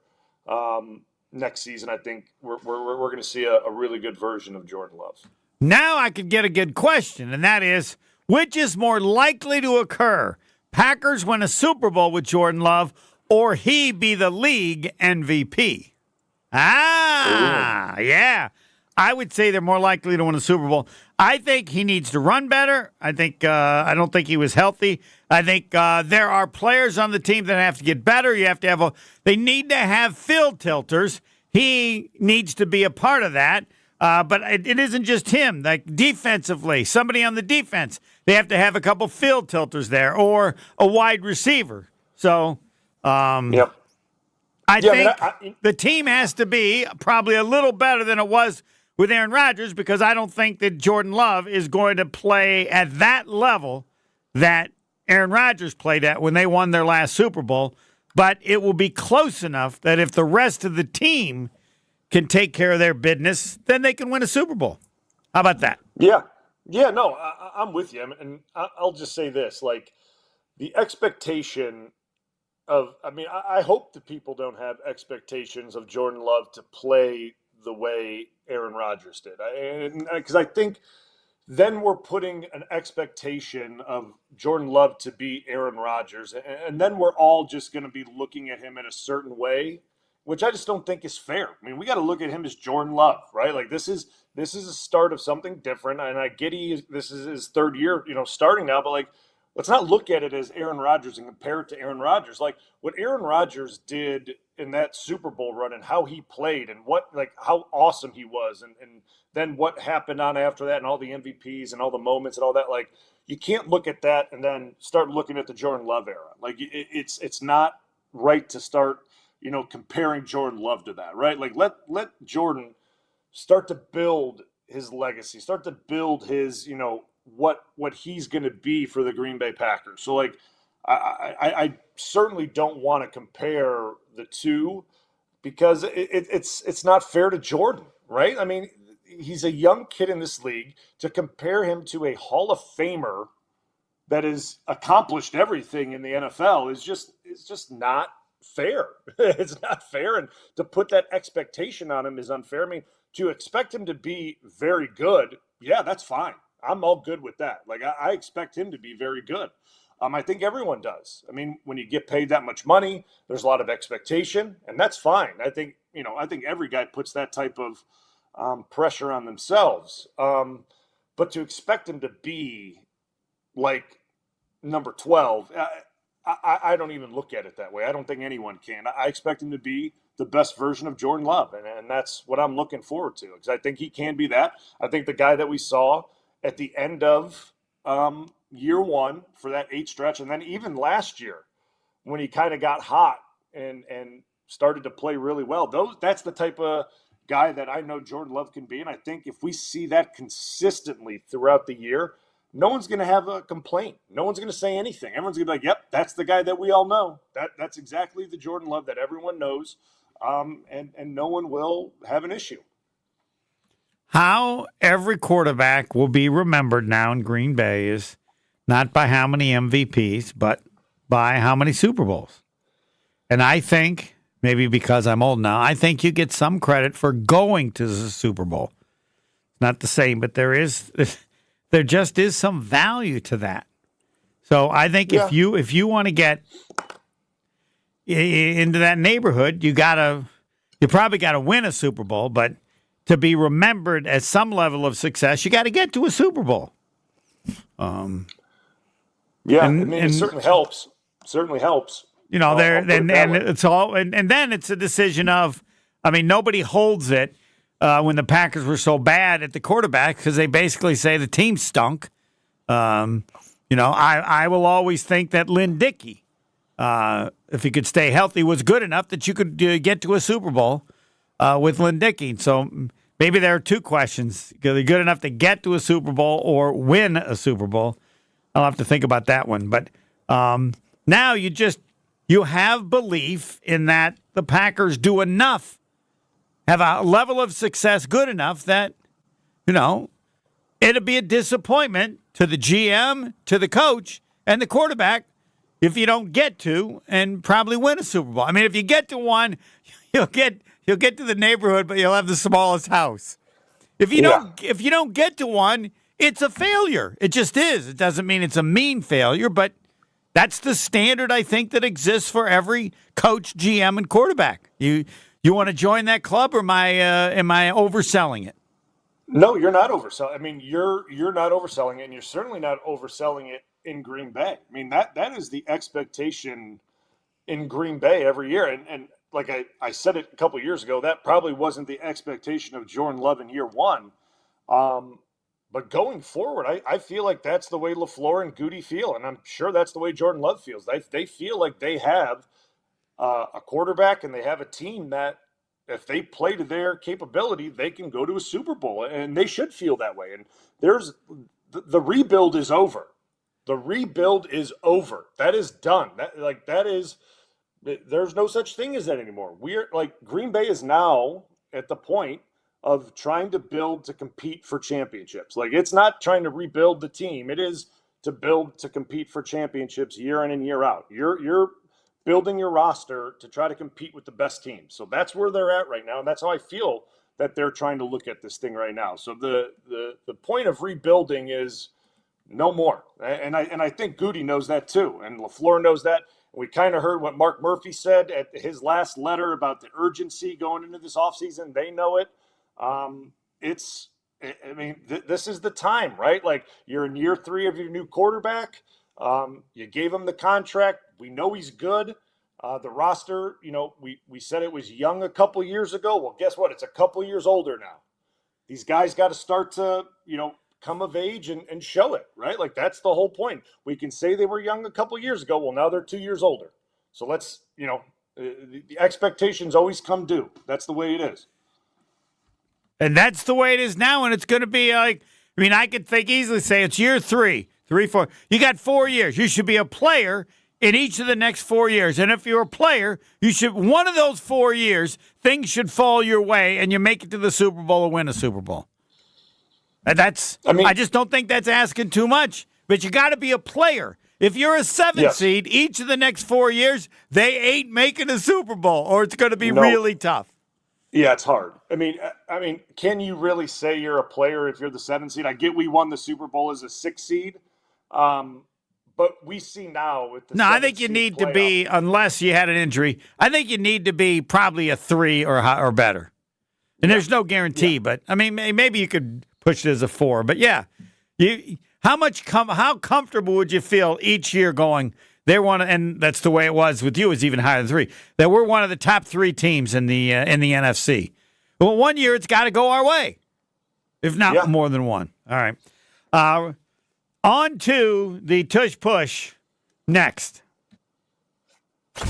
next season. I think we're going to see a really good version of Jordan Love. Now I could get a good question, and that is, which is more likely to occur? Packers win a Super Bowl with Jordan Love, or he be the league MVP? Yeah. I would say they're more likely to win a Super Bowl. I think he needs to run better. I don't think he was healthy. I think there are players on the team that have to get better. You have to have they need to have field tilters. He needs to be a part of that. But it isn't just him. Like defensively, somebody on the defense, they have to have a couple field tilters there or a wide receiver. So, yep. I think the team has to be probably a little better than it was with Aaron Rodgers, because I don't think that Jordan Love is going to play at that level that Aaron Rodgers played at when they won their last Super Bowl. But it will be close enough that if the rest of the team can take care of their business, then they can win a Super Bowl. How about that? Yeah. Yeah, no, I'm with you. And I'll just say this, like the expectation of, I hope that people don't have expectations of Jordan Love to play the way Aaron Rodgers did. Because I think then we're putting an expectation of Jordan Love to be Aaron Rodgers. And then we're all just going to be looking at him in a certain way, which I just don't think is fair. I mean, we got to look at him as Jordan Love, right? Like this is a start of something different. And I get this is his third year, starting now, but like, let's not look at it as Aaron Rodgers and compare it to Aaron Rodgers. Like what Aaron Rodgers did in that Super Bowl run and how he played and how awesome he was. And then what happened on after that and all the MVPs and all the moments and all that, like you can't look at that and then start looking at the Jordan Love era. Like it's not right to start, comparing Jordan Love to that, right? Like let Jordan start to build his legacy, start to build his, what he's going to be for the Green Bay Packers. So like, I certainly don't want to compare the two because it's not fair to Jordan, right? I mean, he's a young kid in this league. To compare him to a Hall of Famer that has accomplished everything in the NFL is just not fair. It's not fair, and to put that expectation on him is unfair. I mean, to expect him to be very good, yeah, that's fine. I'm all good with that. Like I expect him to be very good. I think everyone does. I mean, when you get paid that much money, there's a lot of expectation, and that's fine. I think every guy puts that type of pressure on themselves. But to expect him to be like number 12, I don't even look at it that way. I don't think anyone can. I expect him to be the best version of Jordan Love, and that's what I'm looking forward to because I think he can be that. I think the guy that we saw at the end of year one for that 8 stretch, and then even last year when he kind of got hot and started to play really well, that's the type of guy that I know Jordan Love can be. And I think if we see that consistently throughout the year, no one's going to have a complaint. No one's going to say anything. Everyone's going to be like, yep, that's the guy that we all know. That's exactly the Jordan Love that everyone knows, and no one will have an issue. How every quarterback will be remembered now in Green Bay is not by how many MVPs, but by how many Super Bowls. And I think, maybe because I'm old now, I think you get some credit for going to the Super Bowl. Not the same, but there just is some value to that. So I think if you want to get into that neighborhood, you probably got to win a Super Bowl, but to be remembered as some level of success, you got to get to a Super Bowl. It certainly helps. Certainly helps. Then it's a decision of, nobody holds it when the Packers were so bad at the quarterback because they basically say the team stunk. I will always think that Lynn Dickey, if he could stay healthy, was good enough that you could get to a Super Bowl with Lynn Dickey. So maybe there are two questions. Are they good enough to get to a Super Bowl or win a Super Bowl? I'll have to think about that one. But now you have belief in that the Packers do enough, have a level of success good enough that, it'll be a disappointment to the GM, to the coach, and the quarterback if you don't get to and probably win a Super Bowl. If you get to one, you'll get to the neighborhood, but you'll have the smallest house. If you don't get to one, it's a failure. It just is. It doesn't mean it's a mean failure, but that's the standard I think that exists for every coach, GM, and quarterback. You want to join that club, or am I overselling it? No, you're not overselling. I mean, you're not overselling it, and you're certainly not overselling it in Green Bay. I mean, that is the expectation in Green Bay every year. And like I said it a couple of years ago, that probably wasn't the expectation of Jordan Love in year one. But going forward, I feel like that's the way LaFleur and Goody feel, and I'm sure that's the way Jordan Love feels. They feel like they have a quarterback and they have a team that, if they play to their capability, they can go to a Super Bowl, and they should feel that way. And the rebuild is over. The rebuild is over. That is done. There's no such thing as that anymore. We're like, Green Bay is now at the point of trying to build to compete for championships. Like, it's not trying to rebuild the team. It is to build to compete for championships year in and year out. You're building your roster to try to compete with the best teams. So that's where they're at right now, and that's how I feel that they're trying to look at this thing right now. So the point of rebuilding is no more. And I think Goody knows that too, and LaFleur knows that. We kind of heard what Mark Murphy said at his last letter about the urgency going into this offseason. They know it. This is the time, right? Like, you're in year 3 of your new quarterback. You gave him the contract. We know he's good. The roster, we said it was young a couple years ago. Well, guess what? It's a couple years older now. These guys got to start to, come of age and show it, right? Like, that's the whole point. We can say they were young a couple years ago. Well, now they're 2 years older. So let's, the expectations always come due. That's the way it is. And that's the way it is now, and it's going to be like, I could easily say it's year 3, 4. You got 4 years. You should be a player in each of the next 4 years. And if you're a player, one of those 4 years, things should fall your way, and you make it to the Super Bowl or win a Super Bowl. I just don't think that's asking too much, but you got to be a player. If you're a 7th seed, each of the next 4 years, they ain't making a Super Bowl, or it's going to be really tough. Yeah, it's hard. I mean, can you really say you're a player if you're the 7th seed? I get we won the Super Bowl as a 6th seed, but we see now with the I think you need to be, unless you had an injury, I think you need to be probably a 3 or better. And there's no guarantee, but maybe you could push it as a 4. But yeah, how comfortable would you feel each year going? They're and that's the way it was with you. It's even higher than 3. That we're one of the top 3 teams in the NFC. Well, 1 year it's got to go our way, if not more than one. All right, on to the Tush Push next.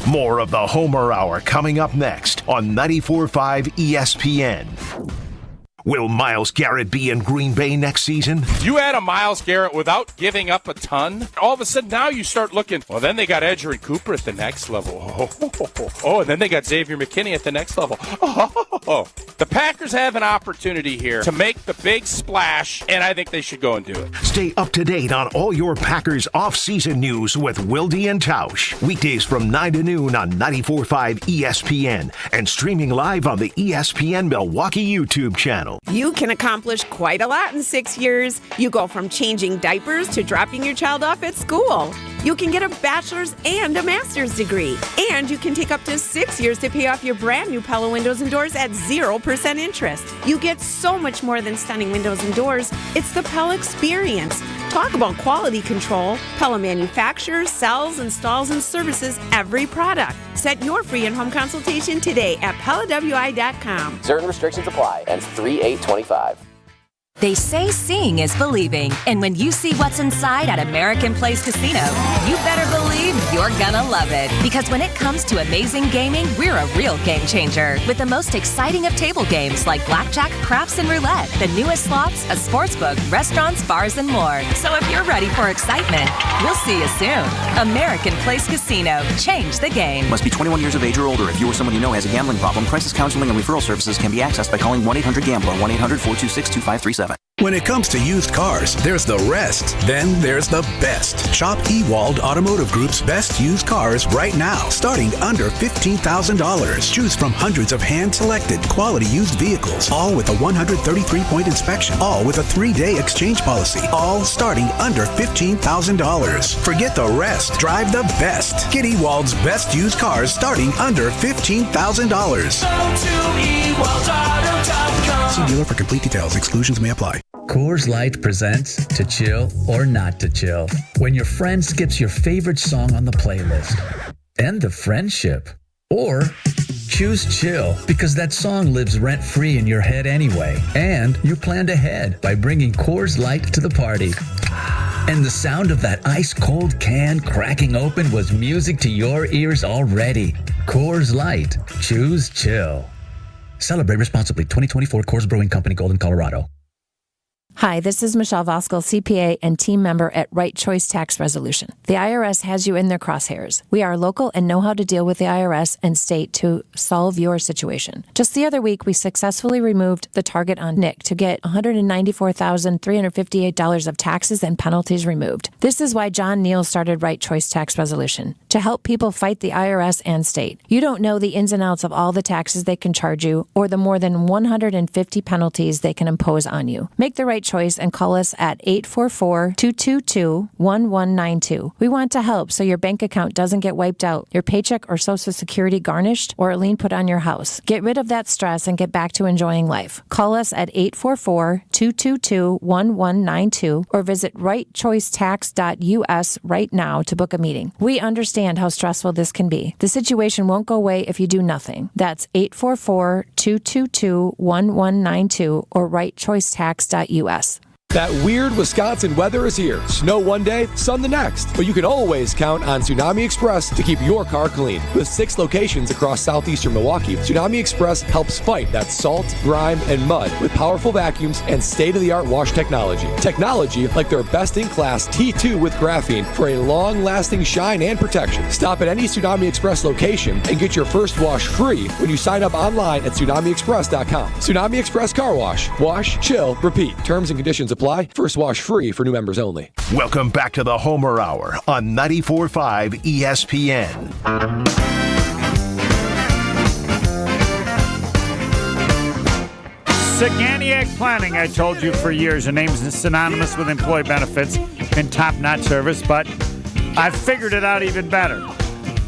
More of the Homer Hour coming up next on 94.5 ESPN. Will Myles Garrett be in Green Bay next season? You add a Myles Garrett without giving up a ton, all of a sudden now you start looking, well, then they got Edgerrin Cooper at the next level. Oh, and then they got Xavier McKinney at the next level. Oh. The Packers have an opportunity here to make the big splash, and I think they should go and do it. Stay up to date on all your Packers off-season news with Wilde and Tausch. Weekdays from 9 to noon on 94.5 ESPN and streaming live on the ESPN Milwaukee YouTube channel. You can accomplish quite a lot in 6 years. You go from changing diapers to dropping your child off at school. You can get a bachelor's and a master's degree. And you can take up to 6 years to pay off your brand new Pella windows and doors at 0% interest. You get so much more than stunning windows and doors. It's the Pella experience. Talk about quality control. Pella manufactures, sells, installs, and services every product. Set your free in-home consultation today at PellaWI.com. Certain restrictions apply. Ends 3/8/25. They say seeing is believing, and when you see what's inside at American Place Casino, you better believe you're gonna love it. Because when it comes to amazing gaming, we're a real game changer. With the most exciting of table games like blackjack, craps, and roulette, the newest slots, a sports book, restaurants, bars, and more. So if you're ready for excitement, we'll see you soon. American Place Casino. Change the game. Must be 21 years of age or older. If you or someone you know has a gambling problem, crisis counseling and referral services can be accessed by calling 1-800-GAMBLER, 1-800-426-2537. When it comes to used cars, there's the rest, then there's the best. Shop Ewald Automotive Group's best used cars right now, starting under $15,000. Choose from hundreds of hand-selected quality used vehicles, all with a 133-point inspection, all with a 3-day exchange policy, all starting under $15,000. Forget the rest. Drive the best. Get Ewald's best used cars starting under $15,000. Go to EwaldAuto.com. See dealer for complete details. Exclusions may apply. Coors Light presents To Chill or Not to Chill. When your friend skips your favorite song on the playlist. End the friendship. Or choose chill because that song lives rent-free in your head anyway. And you planned ahead by bringing Coors Light to the party. And the sound of that ice-cold can cracking open was music to your ears already. Coors Light. Choose chill. Celebrate responsibly. 2024 Coors Brewing Company, Golden, Colorado. Hi, this is Michelle Voskel, CPA and team member at Right Choice Tax Resolution. The IRS has you in their crosshairs. We are local and know how to deal with the IRS and state to solve your situation. Just the other week, we successfully removed the target on Nick to get $194,358 of taxes and penalties removed. This is why John Neal started Right Choice Tax Resolution, to help people fight the IRS and state. You don't know the ins and outs of all the taxes they can charge you or the more than 150 penalties they can impose on you. Make the right choice and call us at 844-222-1192. We want to help so your bank account doesn't get wiped out, your paycheck or Social Security garnished, or a lien put on your house. Get rid of that stress and get back to enjoying life. Call us at 844-222-1192 or visit rightchoicetax.us right now to book a meeting. We understand how stressful this can be. The situation won't go away if you do nothing. That's 844-222-1192 or rightchoicetax.us. That weird Wisconsin weather is here. Snow one day, sun the next. But you can always count on Tsunami Express to keep your car clean. With 6 locations across southeastern Milwaukee, Tsunami Express helps fight that salt, grime, and mud with powerful vacuums and state-of-the-art wash technology. Technology like their best-in-class T2 with graphene for a long-lasting shine and protection. Stop at any Tsunami Express location and get your first wash free when you sign up online at TsunamiExpress.com. Tsunami Express Car Wash. Wash, chill, repeat. Terms and conditions apply. First wash free for new members only. Welcome back to the Homer Hour on 94.5 ESPN. Saganiac Planning, I told you for years. The name's synonymous with employee benefits and top-notch service, but I've figured it out even better.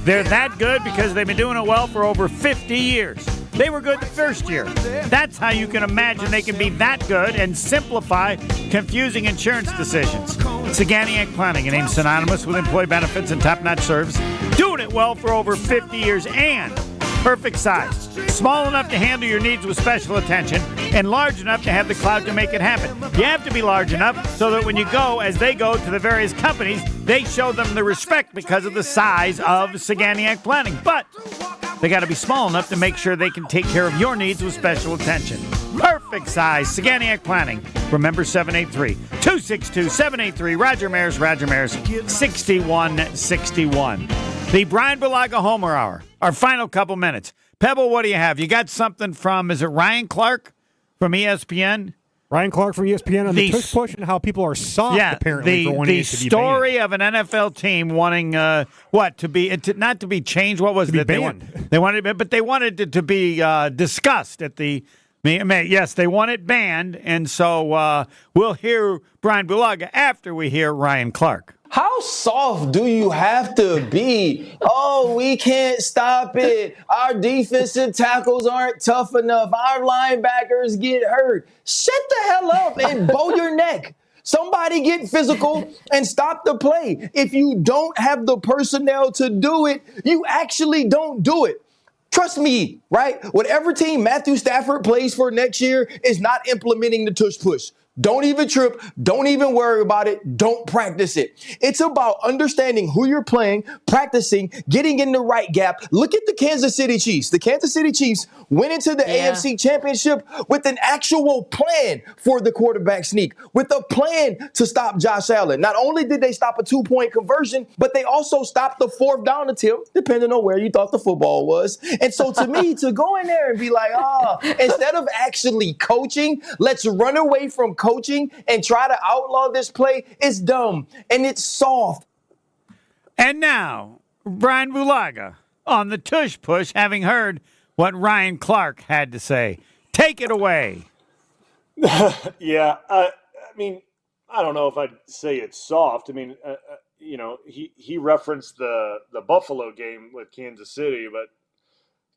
They're that good because they've been doing it well for over 50 years. They were good the first year. That's how you can imagine they can be that good and simplify confusing insurance decisions. Saganiac Planning, a name synonymous with employee benefits and top-notch service, doing it well for over 50 years and perfect size. Small enough to handle your needs with special attention and large enough to have the clout to make it happen. You have to be large enough so that when you go, as they go to the various companies, they show them the respect because of the size of Saganiac Planning. But they got to be small enough to make sure they can take care of your needs with special attention. Perfect size. Saganiac Planning. Remember 783-262-783. Roger Maris, 6161. The Brian Bulaga Homer Hour. Our final couple minutes. Pebble, what do you have? You got something from, is it Ryan Clark from ESPN? Ryan Clark from ESPN on the Tush push and how people are soft apparently for wanting it to be banned. The story of an NFL team wanting not to be changed. What was it? They wanted it to be discussed at the. Yes, they want it banned, and so we'll hear Brian Bulaga after we hear Ryan Clark. How soft do you have to be? Oh, we can't stop it. Our defensive tackles aren't tough enough. Our linebackers get hurt. Shut the hell up and bow your neck. Somebody get physical and stop the play. If you don't have the personnel to do it, you actually don't do it. Trust me, right? Whatever team Matthew Stafford plays for next year is not implementing the tush push. Don't even trip. Don't even worry about it. Don't practice it. It's about understanding who you're playing, practicing, getting in the right gap. Look at the Kansas City Chiefs. The Kansas City Chiefs went into the AFC Championship with an actual plan for the quarterback sneak, with a plan to stop Josh Allen. Not only did they stop a 2-point conversion, but they also stopped the 4th down attempt, depending on where you thought the football was. And so to me, to go in there and be like, instead of actually coaching, let's run away from coaching and try to outlaw this play, is dumb and it's soft. And now, Brian Bulaga on the Tush Push, having heard what Ryan Clark had to say. Take it away. Yeah, I mean, I don't know if I'd say it's soft. I mean, he referenced the Buffalo game with Kansas City, but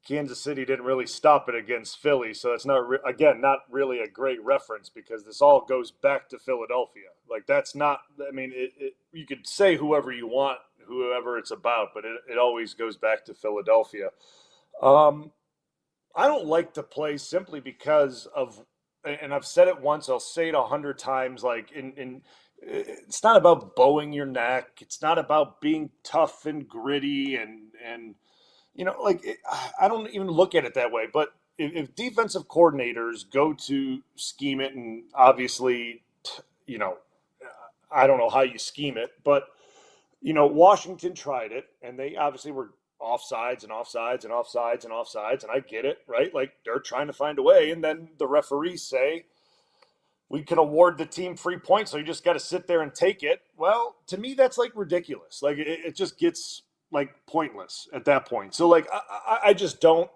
Kansas City didn't really stop it against Philly, so it's not not really a great reference because this all goes back to Philadelphia. Like that's not. I mean, you could say whoever you want, whoever it's about, but it always goes back to Philadelphia. I don't like to play simply because of, and I've said it once, I'll say it 100 times. Like it's not about bowing your neck. It's not about being tough and gritty and. I don't even look at it that way. But if defensive coordinators go to scheme it, and obviously, I don't know how you scheme it, but, Washington tried it, and they obviously were offsides and offsides and offsides and offsides, and I get it, right? Like, they're trying to find a way, and then the referees say, we can award the team free points, so you just got to sit there and take it. Well, to me, that's, ridiculous. Like, it just gets pointless at that point. So I just don't.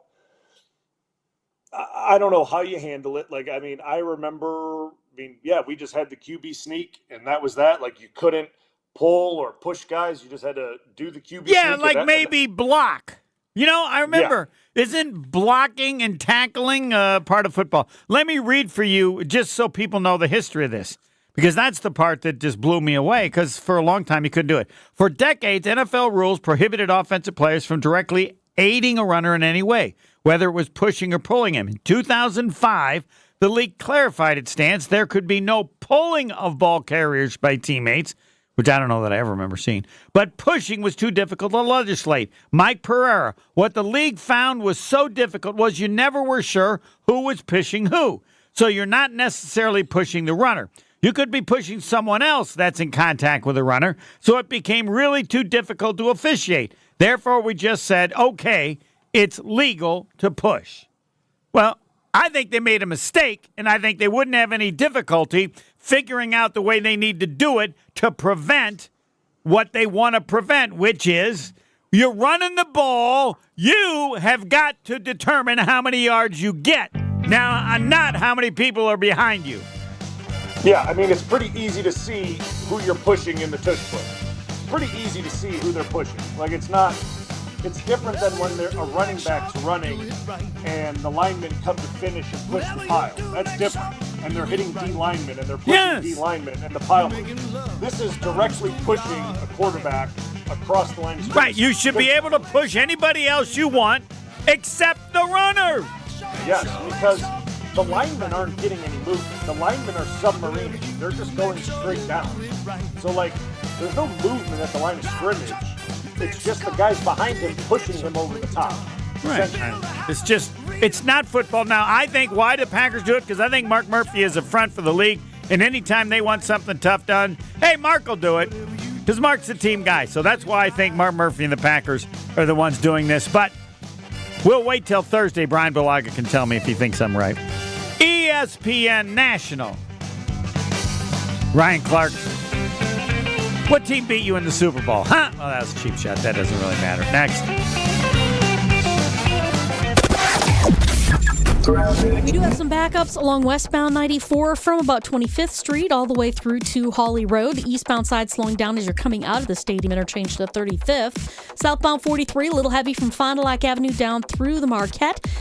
I don't know how you handle it. I remember. We just had the QB sneak, and that was that. You couldn't pull or push guys. You just had to do the QB. Yeah, sneak maybe block. I remember. Yeah. Isn't blocking and tackling part of football? Let me read for you just so people know the history of this. Because that's the part that just blew me away, because for a long time you couldn't do it. For decades, NFL rules prohibited offensive players from directly aiding a runner in any way, whether it was pushing or pulling him. In 2005, the league clarified its stance. There could be no pulling of ball carriers by teammates, which I don't know that I ever remember seeing. But pushing was too difficult to legislate. Mike Pereira, what the league found was so difficult was you never were sure who was pushing who. So you're not necessarily pushing the runner. You could be pushing someone else that's in contact with a runner, so it became really too difficult to officiate. Therefore, we just said, okay, it's legal to push. Well, I think they made a mistake, and I think they wouldn't have any difficulty figuring out the way they need to do it to prevent what they want to prevent, which is you're running the ball. You have got to determine how many yards you get. Now, not how many people are behind you. Yeah, it's pretty easy to see who you're pushing in the tush push. It's pretty easy to see who they're pushing. It's different than when a running back's running and the linemen come to finish and push the pile. That's different. And they're hitting D linemen and they're pushing D linemen and the pile. This is directly pushing a quarterback across the line of scrimmage. Right, you should be able to push anybody else you want except the runner. Yes, because the linemen aren't getting any movement. The linemen are submarine. They're just going straight down. So, there's no movement at the line of scrimmage. It's just the guys behind him pushing him over the top. Right. It's not football. Now, I think why the Packers do it, because I think Mark Murphy is a front for the league, and anytime they want something tough done, hey, Mark will do it, because Mark's the team guy. So that's why I think Mark Murphy and the Packers are the ones doing this. But we'll wait till Thursday. Brian Balaga can tell me if he thinks I'm right. ESPN National. Ryan Clark. What team beat you in the Super Bowl? Huh? Well, that was a cheap shot. That doesn't really matter. Next. We do have some backups along westbound 94 from about 25th Street all the way through to Hawley Road. The eastbound side slowing down as you're coming out of the stadium interchange to 35th. Southbound 43, a little heavy from Fond du Lac Avenue down through the Marquette.